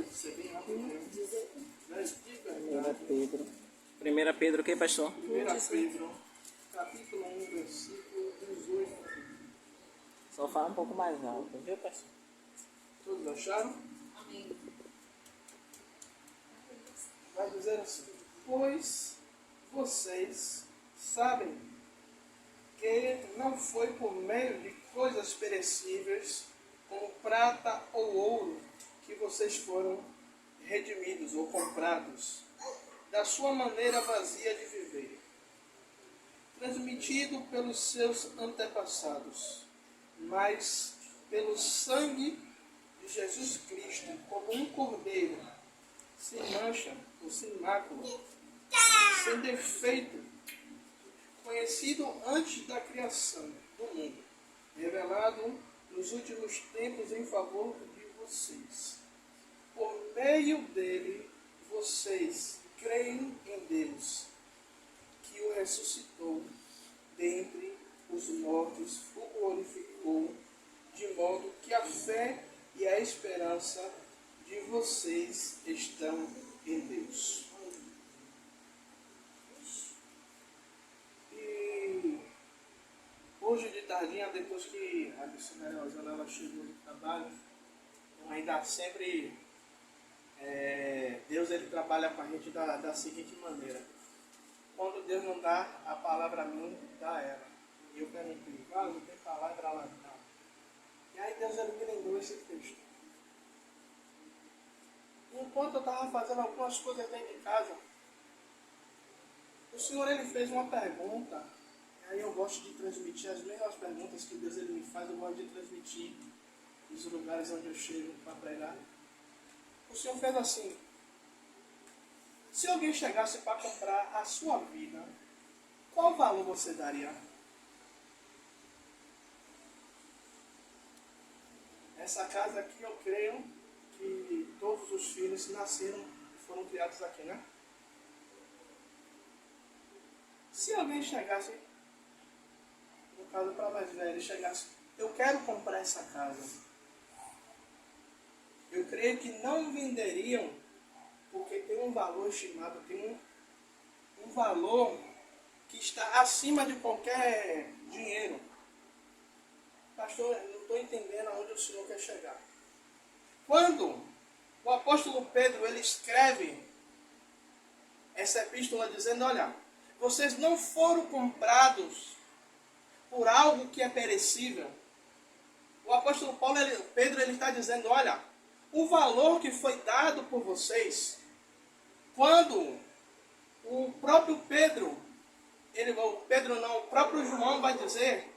ser bem rápido. 1 Pedro, o que, pastor? 1 Pedro, capítulo 1, versículo 18. Só fala um pouco mais alto, viu, pastor? Todos acharam? Amém. Vai dizer assim: pois vocês sabem que não foi por meio de coisas perecíveis, como prata ou ouro, que vocês foram redimidos ou comprados da sua maneira vazia de viver, transmitido pelos seus antepassados, mas pelo sangue de Jesus Cristo, como um cordeiro, sem mancha ou sem mácula, sem defeito, conhecido antes da criação do mundo, revelado nos últimos tempos em favor de vocês. Por meio dele, vocês creem em Deus, que o ressuscitou dentre os mortos, o glorificou, de modo que a fé e a esperança de vocês estão em Deus. E hoje de tardinha, depois que a missionária Rosana ela chegou do trabalho, ainda sempre Deus ele trabalha com a gente da seguinte maneira: quando Deus não dá a palavra a mim, dá a ela. E eu perguntei: não tem palavra lá não. E aí Deus ele me lembrou esse texto. Enquanto eu estava fazendo algumas coisas dentro de casa, o Senhor ele fez uma pergunta. E aí eu gosto de transmitir as mesmas perguntas que Deus ele me faz, eu gosto de transmitir nos lugares onde eu chego para pregar. O Senhor fez assim: se alguém chegasse para comprar a sua vida, qual valor você daria? Essa casa aqui, eu creio que todos os filhos nasceram e foram criados aqui, né? Se alguém chegasse, no caso para mais velho, chegasse: eu quero comprar essa casa, eu creio que não venderiam, porque tem um valor estimado, tem um valor que está acima de qualquer dinheiro. Pastor, eu não estou entendendo aonde o Senhor quer chegar. Quando o apóstolo Pedro ele escreve essa epístola dizendo: olha, vocês não foram comprados por algo que é perecível. O apóstolo Pedro ele está dizendo: olha, o valor que foi dado por vocês, quando o próprio o próprio João vai dizer,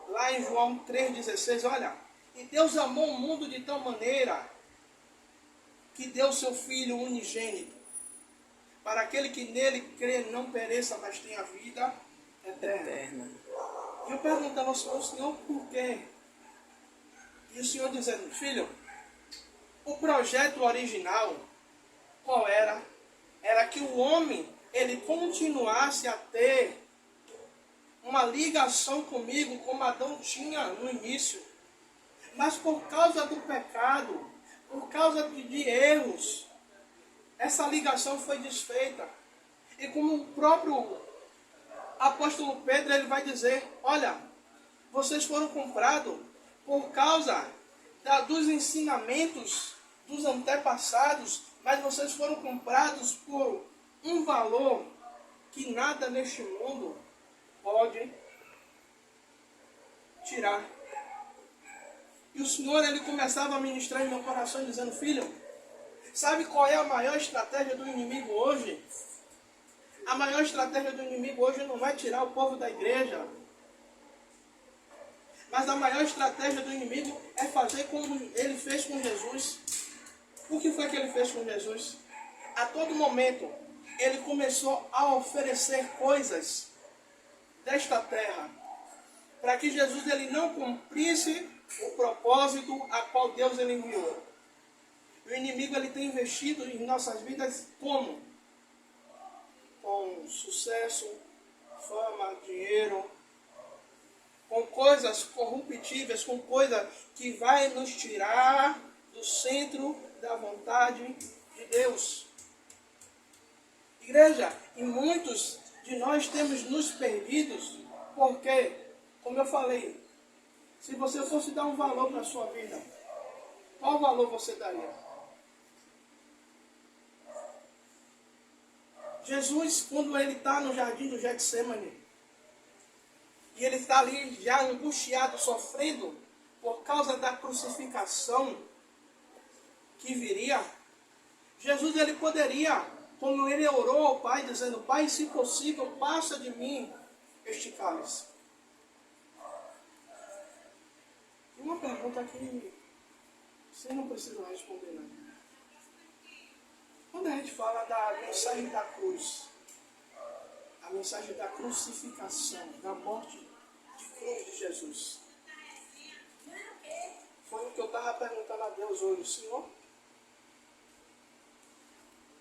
lá em João 3,16, olha, e Deus amou o mundo de tal maneira que deu seu Filho unigênito, para aquele que nele crê não pereça, mas tenha vida eterna. E eu perguntava ao Senhor, por quê? E o Senhor dizendo: filho, o projeto original, qual era? Era que o homem, ele continuasse a ter uma ligação comigo, como Adão tinha no início. Mas por causa do pecado, por causa de erros, essa ligação foi desfeita. E como o próprio apóstolo Pedro ele vai dizer: olha, vocês foram comprados por causa dos ensinamentos dos antepassados, mas vocês foram comprados por um valor que nada neste mundo pode tirar. E o Senhor ele começava a ministrar em meu coração dizendo: filho, sabe qual é a maior estratégia do inimigo hoje? A maior estratégia do inimigo hoje não vai tirar o povo da igreja, mas a maior estratégia do inimigo é fazer como ele fez com Jesus. O que foi que ele fez com Jesus? A todo momento, ele começou a oferecer coisas desta terra, para que Jesus ele não cumprisse o propósito a qual Deus ele enviou. O inimigo ele tem investido em nossas vidas como? Com sucesso, fama, dinheiro, com coisas corruptíveis, com coisas que vai nos tirar do centro da vontade de Deus. Igreja, e muitos de nós temos nos perdidos, porque, como eu falei, se você fosse dar um valor para a sua vida, qual valor você daria? Jesus, quando ele está no jardim do Getsemane, e ele está ali já angustiado, sofrendo, por causa da crucificação que viria, Jesus ele poderia, como ele orou ao Pai, dizendo: Pai, se possível, passa de mim este cálice. E uma pergunta que você não precisa responder, não. Quando a gente fala da mensagem da cruz, a mensagem da crucificação, da morte de cruz de Jesus, foi o que eu estava perguntando a Deus hoje: Senhor,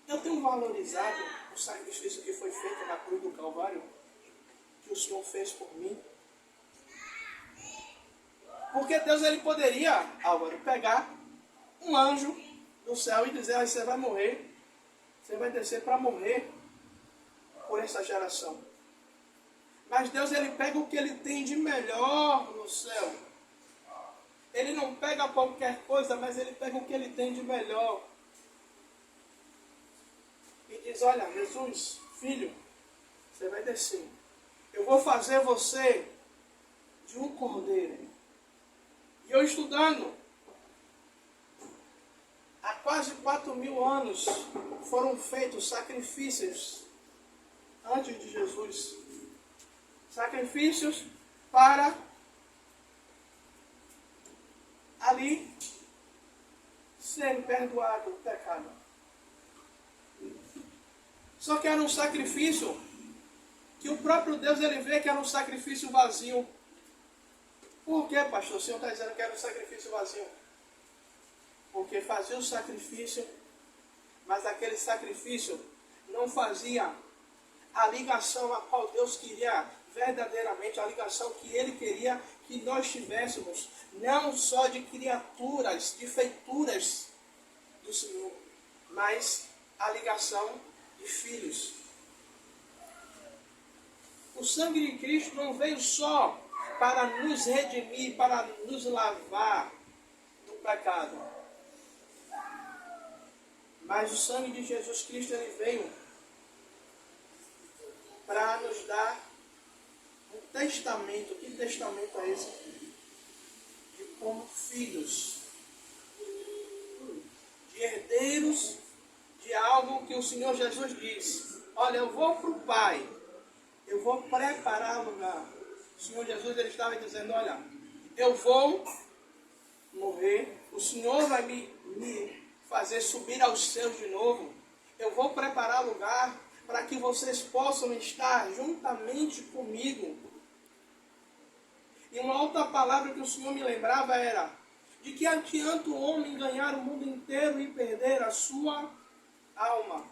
eu tenho valorizado o sacrifício que foi feito na cruz do Calvário, que o Senhor fez por mim? Porque Deus ele poderia, Álvaro, pegar um anjo do céu e dizer: ah, você vai morrer, você vai descer para morrer por essa geração. Mas Deus ele pega o que ele tem de melhor no céu. Ele não pega qualquer coisa, mas ele pega o que ele tem de melhor. E diz: olha, Jesus, filho, você vai descer. Eu vou fazer você de um cordeiro. E eu estudando, há quase 4.000 anos foram feitos sacrifícios antes de Jesus. Sacrifícios para ali ser perdoado o pecado. Só que era um sacrifício que o próprio Deus ele vê que era um sacrifício vazio. Por que, pastor? O Senhor está dizendo que era um sacrifício vazio? Porque fazia o sacrifício, mas aquele sacrifício não fazia a ligação a qual Deus queria verdadeiramente, a ligação que Ele queria que nós tivéssemos, não só de criaturas, de feituras do Senhor, mas a ligação de filhos. O sangue de Cristo não veio só para nos redimir, para nos lavar do pecado. Mas o sangue de Jesus Cristo ele veio para nos dar um testamento. Que testamento é esse? De como filhos, de herdeiros de algo que o Senhor Jesus diz: olha, eu vou para o Pai, eu vou preparar lugar. O Senhor Jesus ele estava dizendo: olha, eu vou morrer, o Senhor vai me fazer subir aos céus de novo, eu vou preparar lugar para que vocês possam estar juntamente comigo. E uma outra palavra que o Senhor me lembrava era: de que adianta o homem ganhar o mundo inteiro e perder a sua alma?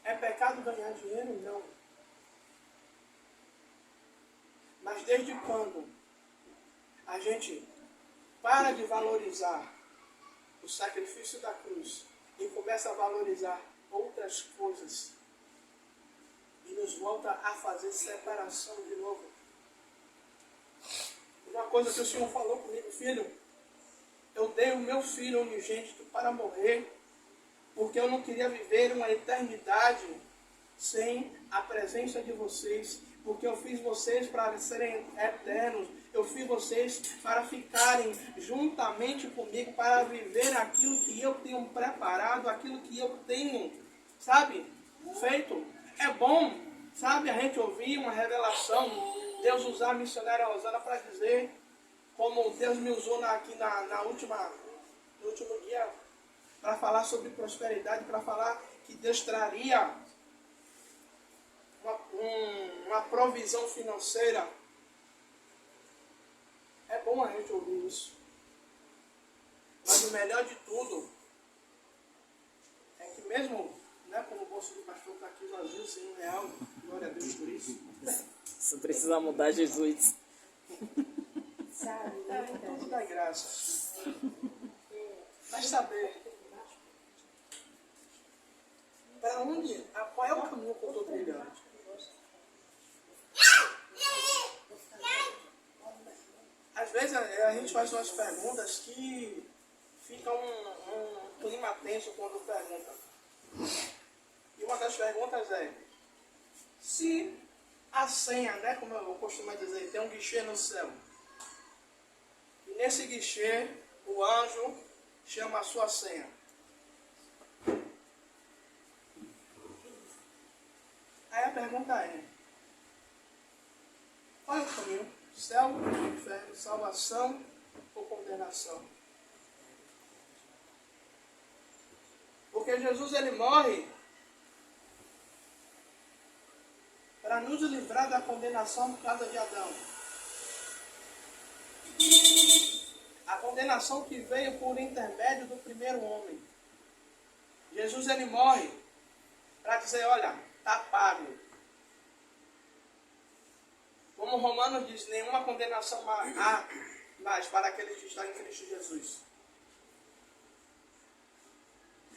É pecado ganhar dinheiro? Não. Mas desde quando a gente para de valorizar o sacrifício da cruz e começa a valorizar outras coisas e nos volta a fazer separação de novo? Uma coisa que o Senhor falou comigo: filho, eu dei o meu filho unigênito para morrer, porque eu não queria viver uma eternidade sem a presença de vocês, porque eu fiz vocês para serem eternos, eu fiz vocês para ficarem juntamente comigo, para viver aquilo que eu tenho preparado, aquilo que eu tenho, sabe, feito. É bom, sabe, a gente ouvir uma revelação, Deus usar a missionária Rosana para dizer como Deus me usou no último dia, para falar sobre prosperidade, para falar que Deus traria uma provisão financeira. É bom a gente ouvir isso. Mas o melhor de tudo é que mesmo, né, como o bolso do pastor está aqui vazio, sem R$1, glória a Deus por isso. Você precisa mudar Jesus. Tudo dá graças. saber para onde, qual é o caminho que eu estou trilhando. Às vezes a gente faz umas perguntas que fica um clima tenso quando pergunta. E uma das perguntas é, se a senha, né, como eu costumo dizer, tem um guichê no céu, e nesse guichê o anjo chama a sua senha. Aí a pergunta é, qual é o caminho? Céu, inferno, salvação ou condenação? Porque Jesus ele morre para nos livrar da condenação por causa de Adão. A condenação que veio por intermédio do primeiro homem. Jesus ele morre para dizer, olha, está pago. Como Romanos diz, nenhuma condenação há mais para aqueles que estão em Cristo Jesus.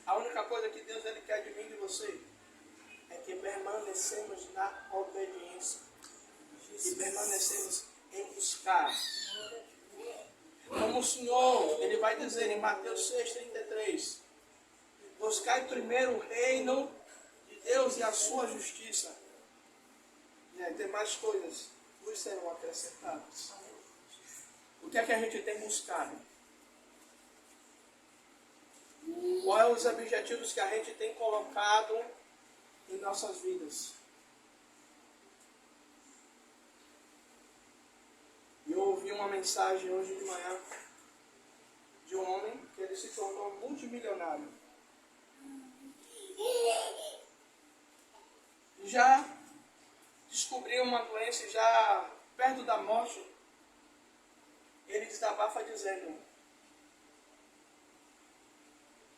A única coisa que Deus ele quer de mim e de você é que permanecemos na obediência. E permanecemos em buscar. Como o Senhor, ele vai dizer em Mateus 6,33, buscai primeiro o reino de Deus e a sua justiça. E aí tem mais coisas que serão acrescentadas. O que é que a gente tem buscado? Quais são os objetivos que a gente tem colocado em nossas vidas? Eu ouvi uma mensagem hoje de manhã de um homem que ele se tornou multimilionário. Já descobriu uma doença e já perto da morte, ele desabafa dizendo,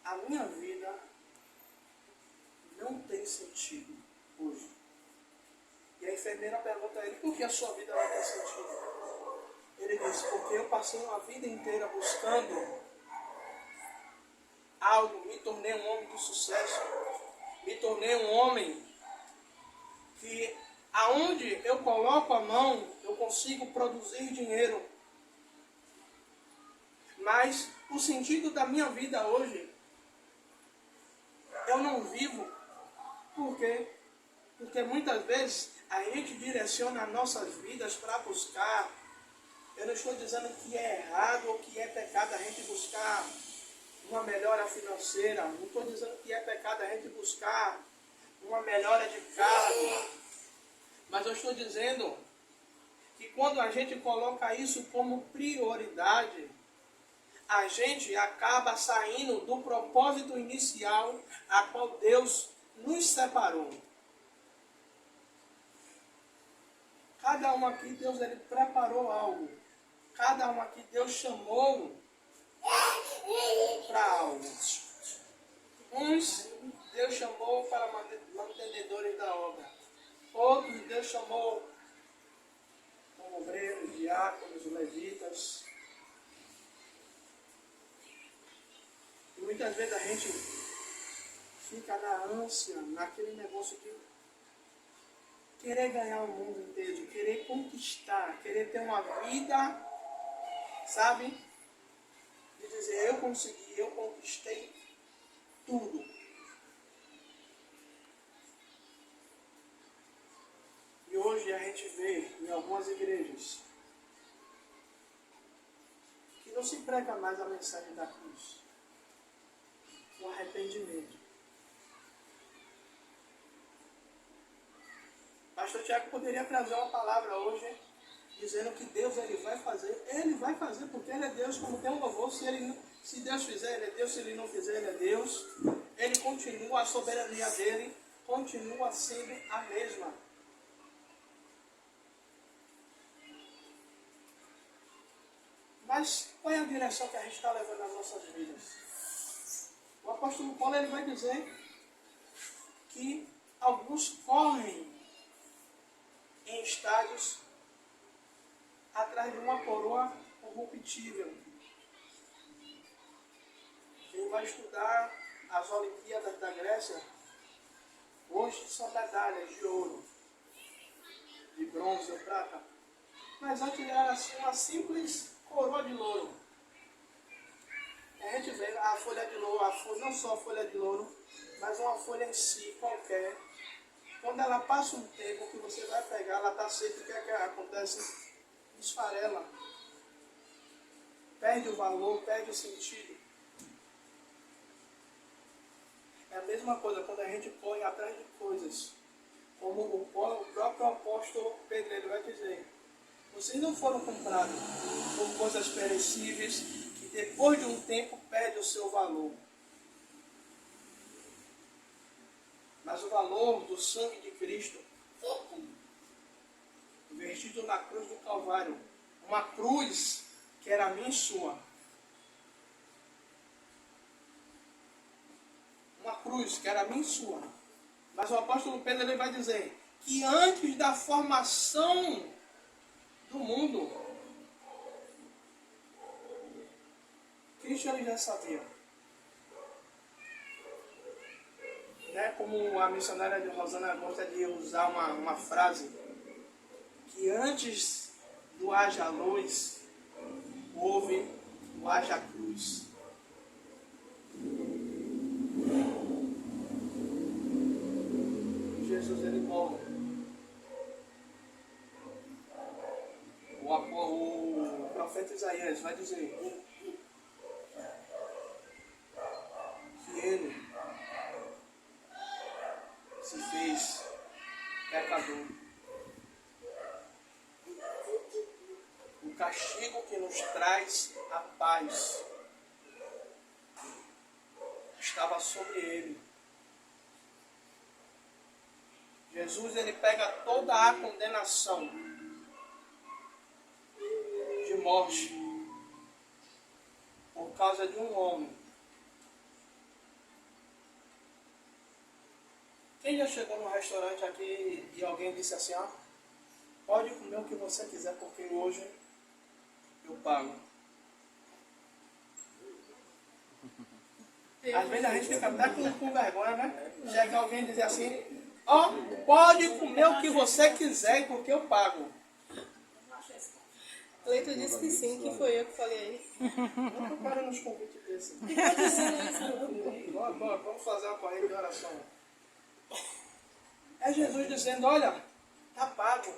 a minha vida não tem sentido hoje. E a enfermeira pergunta a ele, por que a sua vida não tem sentido? Ele diz, porque eu passei uma vida inteira buscando algo, me tornei um homem de sucesso, me tornei um homem que aonde eu coloco a mão, eu consigo produzir dinheiro. Mas o sentido da minha vida hoje, eu não vivo. Por quê? Porque muitas vezes a gente direciona as nossas vidas para buscar. Eu não estou dizendo que é errado ou que é pecado a gente buscar uma melhora financeira. Não estou dizendo que é pecado a gente buscar uma melhora de cargo. Mas eu estou dizendo que quando a gente coloca isso como prioridade, a gente acaba saindo do propósito inicial a qual Deus nos separou. Cada um aqui, Deus ele preparou algo. Cada um aqui, Deus chamou para algo. Uns, Deus chamou para mantenedores da obra. Outros, Deus chamou como obreiros, diáconos, levitas. E muitas vezes a gente fica na ânsia, naquele negócio de querer ganhar o mundo inteiro, de querer conquistar, querer ter uma vida, sabe? De dizer, eu consegui, eu conquistei tudo. E hoje a gente vê em algumas igrejas que não se prega mais a mensagem da cruz, o arrependimento. Pastor Tiago poderia trazer uma palavra hoje, dizendo que Deus ele vai fazer porque Ele é Deus, como tem um louvor, se Deus fizer, Ele é Deus, se Ele não fizer, Ele é Deus. Ele continua, a soberania dEle continua sendo a mesma. Mas qual é a direção que a gente está levando nas nossas vidas? O apóstolo Paulo ele vai dizer que alguns correm em estádios atrás de uma coroa corruptível. Em vai estudar as Olimpíadas da Grécia, hoje são medalhas de ouro, de bronze ou prata. Mas antes era assim, uma simples coroa de louro. A gente vê a folha de louro, não só a folha de louro, mas uma folha em si, qualquer. Quando ela passa um tempo que você vai pegar, ela está seca, o que é que acontece? Esfarela. Perde o valor, perde o sentido. É a mesma coisa quando a gente põe atrás de coisas. Como o próprio apóstolo Pedro ele vai dizer. Vocês não foram comprados por coisas perecíveis que depois de um tempo perde o seu valor. Mas o valor do sangue de Cristo, vertido na cruz do Calvário, uma cruz que era minha e sua. Uma cruz que era minha e sua. Mas o apóstolo Pedro ele vai dizer que antes da formação do mundo, Cristo ele já sabia. Né? Como a missionária de Rosana gosta de usar uma frase, que antes do haja luz, houve o haja cruz. Jesus ele morre. O profeta Isaías vai dizer que ele se fez pecador. O castigo que nos traz a paz estava sobre ele. Jesus ele pega toda a condenação de morte por causa de um homem. Quem já chegou num restaurante aqui e alguém disse assim, pode comer o que você quiser porque hoje eu pago. Às vezes a gente fica até com vergonha, né? Chega alguém e diz assim, pode comer o que você quiser porque eu pago. Cleiton disse que sim, que foi eu que falei. Nunca para nos convites desses. Vamos fazer uma corrente de oração. É Jesus dizendo, olha, está pago.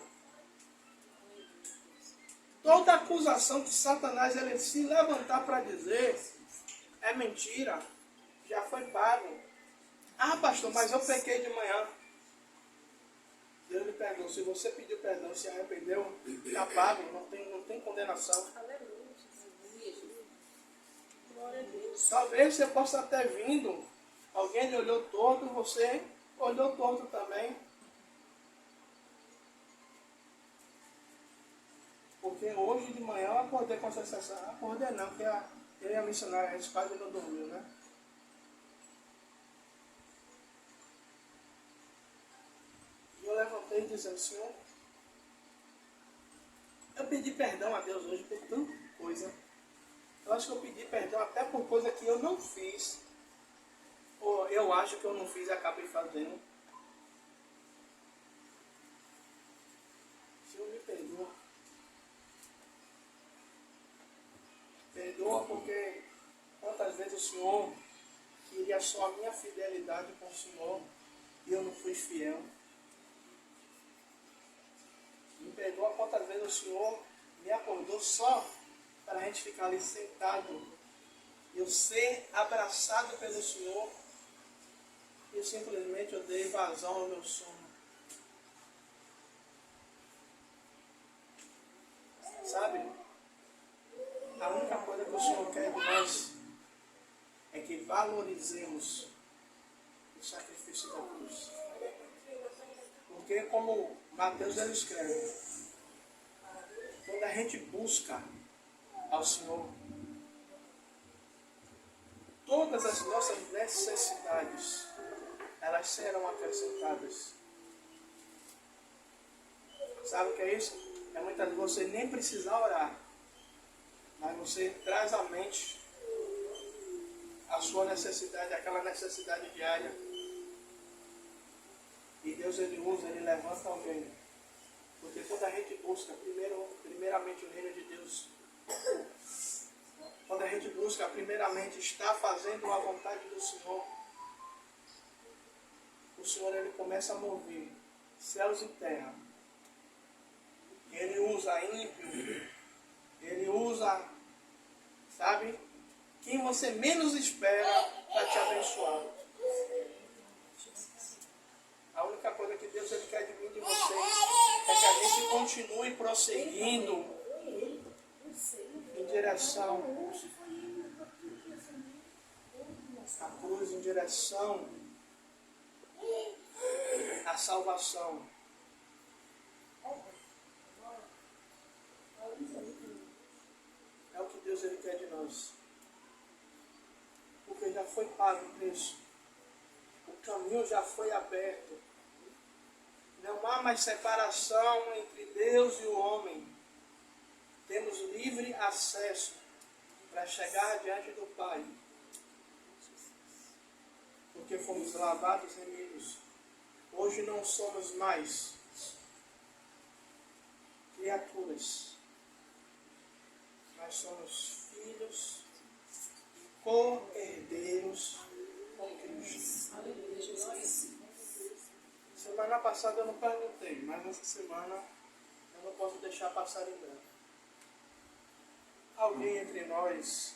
Toda acusação que Satanás ele se levantar para dizer é mentira, já foi pago. Pastor, mas eu pequei de manhã. Deus lhe perdoou. Se você pediu perdão, se arrependeu, está pago, não tem condenação. Glória a Deus. Talvez você possa ter vindo, alguém lhe olhou torto, você olhou torto também. Porque hoje de manhã eu acordei com essa sensação. Acordei não, porque eu e a missionária, a gente quase não dormiu, né? E eu levantei dizendo, Senhor, eu pedi perdão a Deus hoje por tanta coisa. Eu acho que eu pedi perdão até por coisa que eu não fiz. Ou eu acho que eu não fiz e acabei fazendo. Senhor, me perdoa. Perdoa porque quantas vezes o Senhor queria só a minha fidelidade com o Senhor e eu não fui fiel. Me perdoa quantas vezes o Senhor me acordou só para a gente ficar ali sentado, eu ser abraçado pelo Senhor e simplesmente eu dei vazão ao meu sono. Sabe? A única coisa que o Senhor quer de nós é que valorizemos o sacrifício da cruz. Porque como Mateus ele escreve, quando a gente busca ao Senhor, todas as nossas necessidades, elas serão acrescentadas. Sabe o que é isso? É muitas vezes você nem precisar orar, mas você traz à mente sua necessidade, aquela necessidade diária. E Deus ele usa, ele levanta alguém. Porque quando a gente busca primeiramente o reino de Deus, quando a gente busca primeiramente estar fazendo a vontade do Senhor, o Senhor ele começa a mover céus e terra. Ele usa ímpio, ele usa, sabe, quem você menos espera para te abençoar. A única coisa que Deus ele quer de mim e de vocês é que a gente continue prosseguindo em direção à cruz, em direção à salvação. É o que Deus ele quer de nós. Porque já foi pago o preço. O caminho já foi aberto. Não há mais separação entre Deus e o homem. Temos livre acesso para chegar diante do Pai. Porque fomos lavados e remidos. Hoje não somos mais criaturas. Nós somos filhos e co-herdeiros com Cristo. Semana passada eu não perguntei, mas essa semana eu não posso deixar passar em branco. Alguém entre nós